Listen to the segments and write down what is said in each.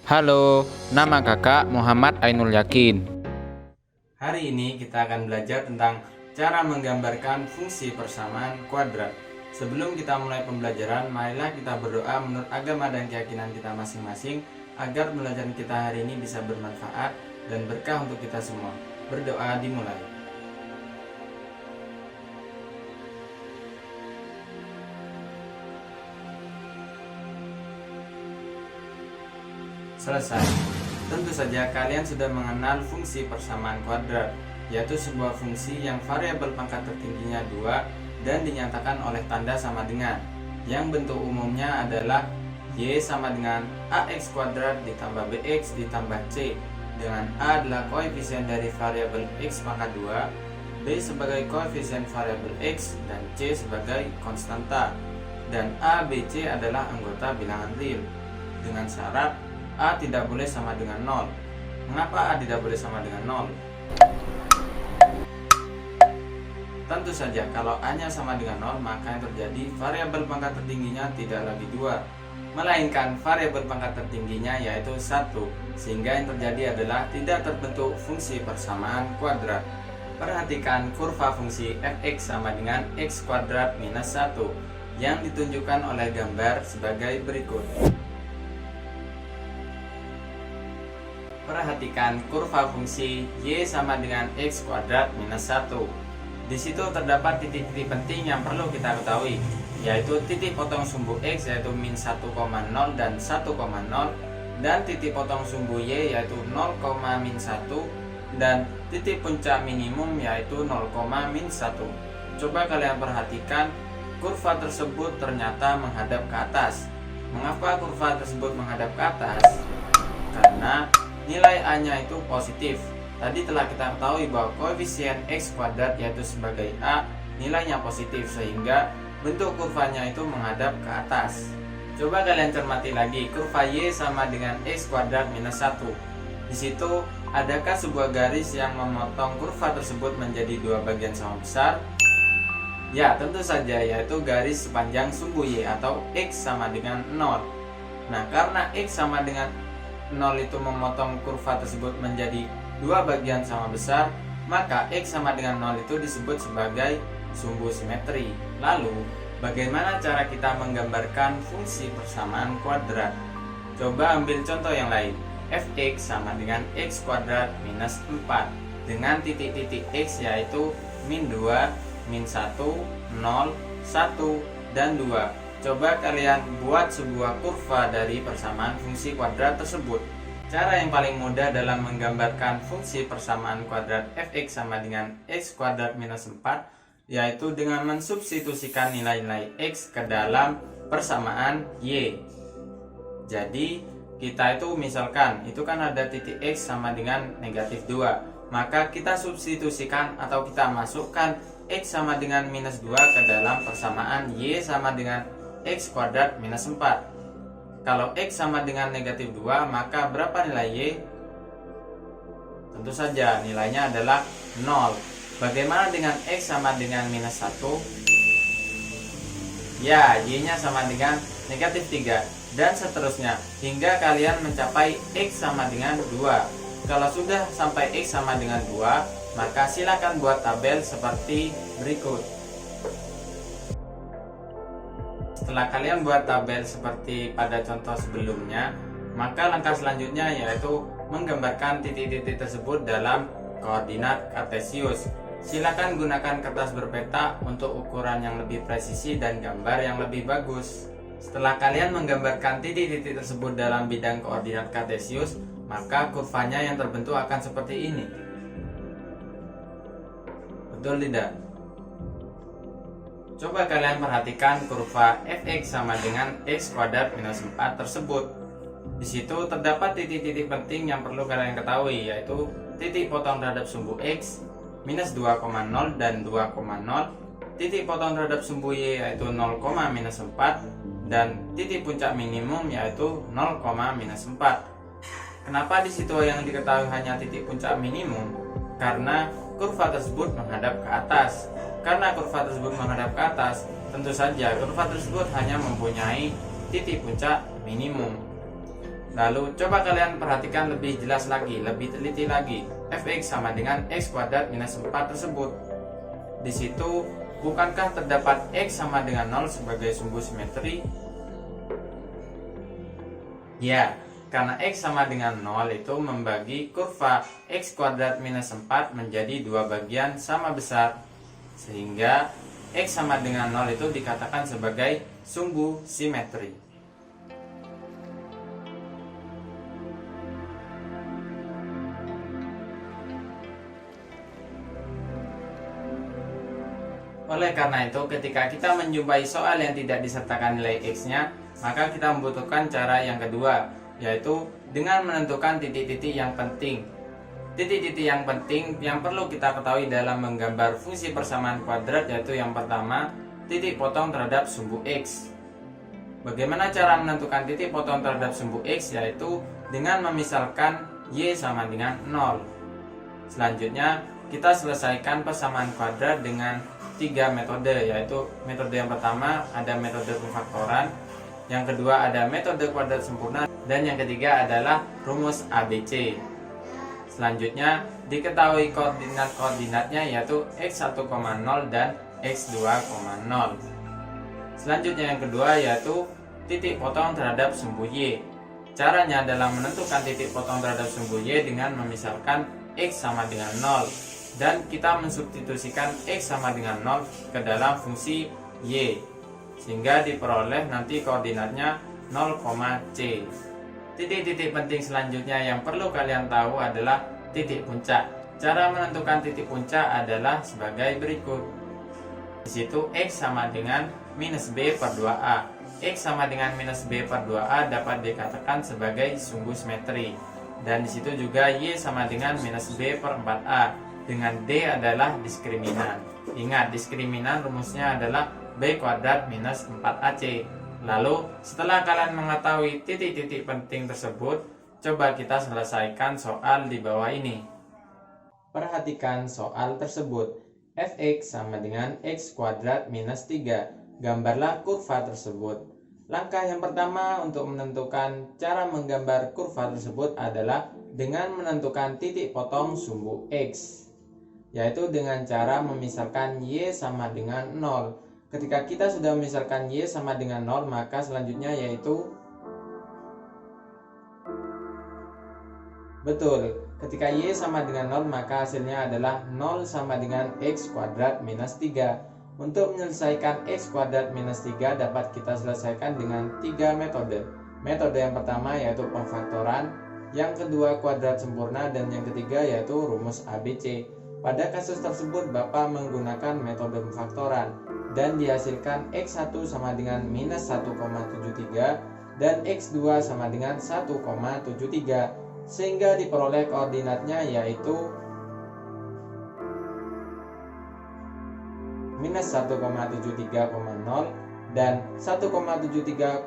Halo, nama kakak Muhammad Ainul Yakin. Hari ini kita akan belajar tentang cara menggambarkan fungsi persamaan kuadrat. Sebelum kita mulai pembelajaran, marilah kita berdoa menurut agama dan keyakinan kita masing-masing agar pembelajaran kita hari ini bisa bermanfaat dan berkah untuk kita semua. Berdoa dimulai. Selesai. Tentu saja kalian sudah mengenal fungsi persamaan kuadrat, yaitu sebuah fungsi yang variabel pangkat tertingginya 2 dan dinyatakan oleh tanda sama dengan, yang bentuk umumnya adalah Y sama dengan AX kuadrat ditambah BX ditambah C, dengan A adalah koefisien dari variabel X pangkat 2, B sebagai koefisien variabel X, dan C sebagai konstanta, dan A, B, C adalah anggota bilangan real, dengan syarat A tidak boleh sama dengan 0. Mengapa A tidak boleh sama dengan 0? Tentu saja kalau A-nya sama dengan 0, maka yang terjadi variabel pangkat tertingginya tidak lagi 2, melainkan variabel pangkat tertingginya yaitu 1, sehingga yang terjadi adalah tidak terbentuk fungsi persamaan kuadrat. Perhatikan kurva fungsi fx sama dengan x kuadrat minus 1 yang ditunjukkan oleh gambar sebagai berikut. Perhatikan kurva fungsi Y sama dengan X kuadrat minus 1. Di situ terdapat titik-titik penting yang perlu kita ketahui, yaitu titik potong sumbu X yaitu min 1,0 dan 1,0, dan titik potong sumbu Y yaitu 0, min 1, dan titik puncak minimum yaitu 0, min 1. Coba kalian perhatikan, kurva tersebut ternyata menghadap ke atas. Mengapa kurva tersebut menghadap ke atas? Karena nilai A-nya itu positif. Tadi telah kita ketahui bahwa koefisien X kuadrat yaitu sebagai A nilainya positif, sehingga bentuk kurvanya itu menghadap ke atas. Coba kalian cermati lagi, kurva Y sama dengan X kuadrat minus 1. Di situ adakah sebuah garis yang memotong kurva tersebut menjadi dua bagian sama besar? Ya, tentu saja, yaitu garis sepanjang sumbu Y atau X sama dengan 0. Nah, karena X sama dengan 0 itu memotong kurva tersebut menjadi dua bagian sama besar, maka X sama dengan 0 itu disebut sebagai sumbu simetri. Lalu, bagaimana cara kita menggambarkan fungsi persamaan kuadrat? Coba ambil contoh yang lain. Fx sama dengan X kuadrat minus 4 dengan titik-titik X yaitu min 2, min 1, 0, 1, dan 2. Coba kalian buat sebuah kurva dari persamaan fungsi kuadrat tersebut. Cara yang paling mudah dalam menggambarkan fungsi persamaan kuadrat fx sama dengan x kuadrat minus 4 yaitu dengan mensubstitusikan nilai-nilai x ke dalam persamaan y. Jadi kita itu misalkan itu kan ada titik x sama dengan negatif 2, maka kita substitusikan atau kita masukkan x sama dengan minus 2 ke dalam persamaan y sama dengan X kuadrat minus 4. Kalau X sama dengan negatif 2, maka berapa nilai Y? Tentu saja nilainya adalah 0. Bagaimana dengan X sama dengan minus 1? Ya, Y nya sama dengan negatif 3, dan seterusnya hingga kalian mencapai X sama dengan 2. Kalau sudah sampai X sama dengan 2, maka silakan buat tabel seperti berikut. Setelah kalian buat tabel seperti pada contoh sebelumnya, maka langkah selanjutnya yaitu menggambarkan titik-titik tersebut dalam koordinat kartesius. Silakan gunakan kertas berpeta untuk ukuran yang lebih presisi dan gambar yang lebih bagus. Setelah kalian menggambarkan titik-titik tersebut dalam bidang koordinat kartesius, maka kurvanya yang terbentuk akan seperti ini. Betul tidak? Coba kalian perhatikan kurva fx sama dengan x kuadrat minus 4 tersebut. Di situ terdapat titik-titik penting yang perlu kalian ketahui, yaitu titik potong terhadap sumbu x minus 2,0 dan 2,0, titik potong terhadap sumbu y yaitu 0, minus 4, dan titik puncak minimum yaitu 0, minus 4. Kenapa di situ yang diketahui hanya titik puncak minimum? Karena kurva tersebut menghadap ke atas. Karena kurva tersebut menghadap ke atas, tentu saja kurva tersebut hanya mempunyai titik puncak minimum. Lalu coba kalian perhatikan lebih jelas lagi, lebih teliti lagi. Fx sama dengan x kuadrat minus 4 tersebut. Di situ bukankah terdapat x sama dengan 0 sebagai sumbu simetri? Ya, karena x sama dengan 0 itu membagi kurva x kuadrat minus 4 menjadi dua bagian sama besar. Sehingga x sama dengan 0 itu dikatakan sebagai sumbu simetri. Oleh karena itu, ketika kita menjumpai soal yang tidak disertakan nilai x-nya, maka kita membutuhkan cara yang kedua, yaitu dengan menentukan titik-titik yang penting. Titik-titik yang penting yang perlu kita ketahui dalam menggambar fungsi persamaan kuadrat, yaitu yang pertama, titik potong terhadap sumbu x. Bagaimana cara menentukan titik potong terhadap sumbu x? Yaitu dengan memisalkan y sama dengan 0. Selanjutnya, kita selesaikan persamaan kuadrat dengan 3 metode, yaitu metode yang pertama ada metode pemfaktoran, yang kedua ada metode kuadrat sempurna, dan yang ketiga adalah rumus ABC. Selanjutnya diketahui koordinat-koordinatnya, yaitu x1,0 dan x2,0. Selanjutnya yang kedua yaitu titik potong terhadap sumbu y. Caranya adalah menentukan titik potong terhadap sumbu y dengan memisalkan x sama dengan 0. Dan kita mensubstitusikan x sama dengan 0 ke dalam fungsi y, sehingga diperoleh nanti koordinatnya 0, c. Titik-titik penting selanjutnya yang perlu kalian tahu adalah titik puncak. Cara menentukan titik puncak adalah sebagai berikut. Di situ x sama dengan minus b per 2a. X sama dengan minus b per 2a dapat dikatakan sebagai sumbu simetri. Dan di situ juga y sama dengan minus b per 4a. Dengan D adalah diskriminan. Ingat, diskriminan rumusnya adalah B kuadrat minus 4AC. Lalu, setelah kalian mengetahui titik-titik penting tersebut, coba kita selesaikan soal di bawah ini. Perhatikan soal tersebut. Fx sama dengan x kuadrat minus 3. Gambarlah kurva tersebut. Langkah yang pertama untuk menentukan cara menggambar kurva tersebut adalah dengan menentukan titik potong sumbu x, yaitu dengan cara memisahkan y sama dengan 0. Ketika kita sudah memisahkan y sama dengan 0, maka selanjutnya yaitu betul, ketika y sama dengan 0 maka hasilnya adalah 0 sama dengan x kuadrat minus 3. Untuk menyelesaikan x kuadrat minus 3 dapat kita selesaikan dengan 3 metode. Metode yang pertama yaitu pemfaktoran, yang kedua kuadrat sempurna, dan yang ketiga yaitu rumus ABC. Pada kasus tersebut Bapak menggunakan metode pemfaktoran dan dihasilkan x1 sama dengan minus 1,73 dan x2 sama dengan 1,73, sehingga diperoleh koordinatnya yaitu minus 1,73,0 dan 1,73,0.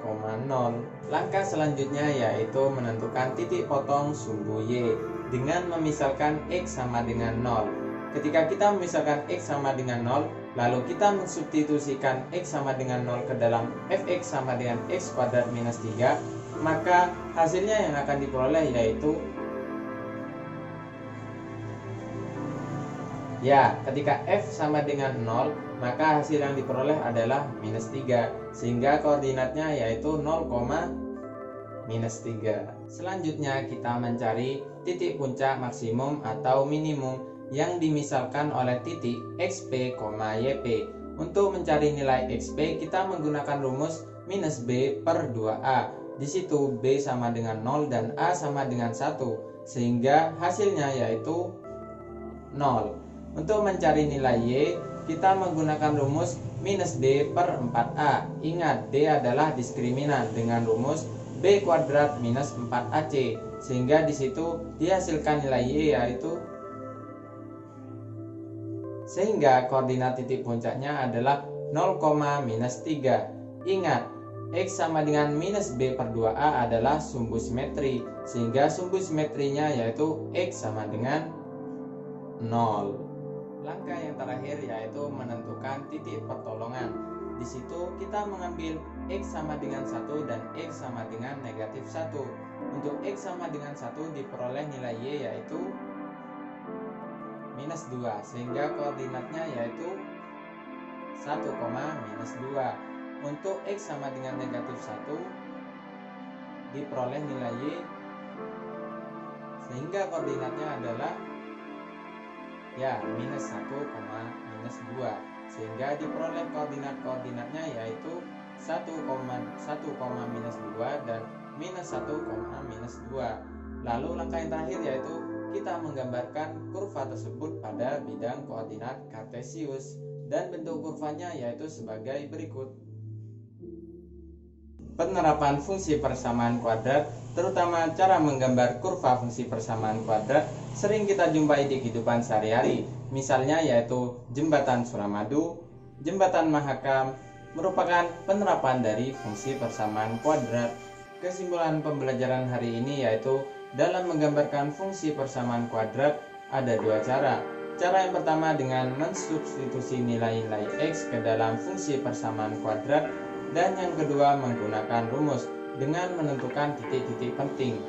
Langkah selanjutnya yaitu menentukan titik potong sumbu y dengan memisahkan x sama dengan 0. Ketika kita memisahkan x sama dengan 0, lalu kita mensubstitusikan x sama dengan 0 ke dalam fx sama dengan x kuadrat minus 3, maka hasilnya yang akan diperoleh yaitu ketika f sama dengan 0, maka hasil yang diperoleh adalah minus 3, sehingga koordinatnya yaitu 0, minus 3. Selanjutnya kita mencari titik puncak maksimum atau minimum yang dimisalkan oleh titik xp, yp. Untuk mencari nilai xp kita menggunakan rumus minus b per 2a. Di situ b sama dengan 0 dan a sama dengan 1, sehingga hasilnya yaitu 0. Untuk mencari nilai y kita menggunakan rumus minus d per 4a. Ingat, d adalah diskriminan dengan rumus b kuadrat minus 4ac, sehingga di situ dihasilkan nilai y yaitu, sehingga koordinat titik puncaknya adalah 0, minus 3. Ingat, x sama dengan minus b per 2a adalah sumbu simetri, sehingga sumbu simetrinya yaitu x sama dengan 0. Langkah yang terakhir yaitu menentukan titik pertolongan. Di situ kita mengambil x sama dengan 1 dan x sama dengan negatif 1. Untuk X sama dengan 1 diperoleh nilai Y yaitu minus 2, sehingga koordinatnya yaitu 1, minus 2. Untuk X sama dengan negatif 1 diperoleh nilai Y, sehingga koordinatnya adalah ya minus 1, minus 2, sehingga diperoleh koordinatnya yaitu 1, minus 2 dan minus 1, minus 2. Lalu langkah yang terakhir yaitu kita menggambarkan kurva tersebut pada bidang koordinat kartesius, dan bentuk kurvanya yaitu sebagai berikut. Penerapan fungsi persamaan kuadrat, terutama cara menggambar kurva fungsi persamaan kuadrat, sering kita jumpai di kehidupan sehari-hari. Misalnya yaitu jembatan Suramadu, jembatan Mahakam, merupakan penerapan dari fungsi persamaan kuadrat. Kesimpulan pembelajaran hari ini yaitu dalam menggambarkan fungsi persamaan kuadrat ada dua cara. Cara yang pertama dengan mensubstitusi nilai-nilai X ke dalam fungsi persamaan kuadrat, dan yang kedua menggunakan rumus dengan menentukan titik-titik penting.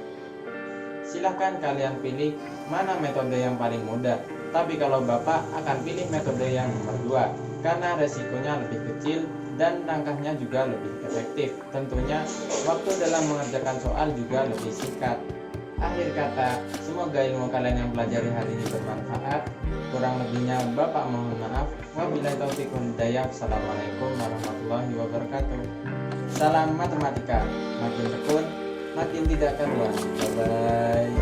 Silahkan kalian pilih mana metode yang paling mudah, tapi kalau Bapak akan pilih metode yang nomor 2 karena resikonya lebih kecil dan langkahnya juga lebih efektif. Tentunya waktu dalam mengerjakan soal juga lebih singkat. Akhir kata, semoga ilmu kalian yang pelajari hari ini bermanfaat. Kurang lebihnya Bapak mohon maaf. Wabillahi taufiq wal hidayah. Assalamualaikum warahmatullahi wabarakatuh. Salam matematika, makin tekun, makin tidak karuan. Bye bye.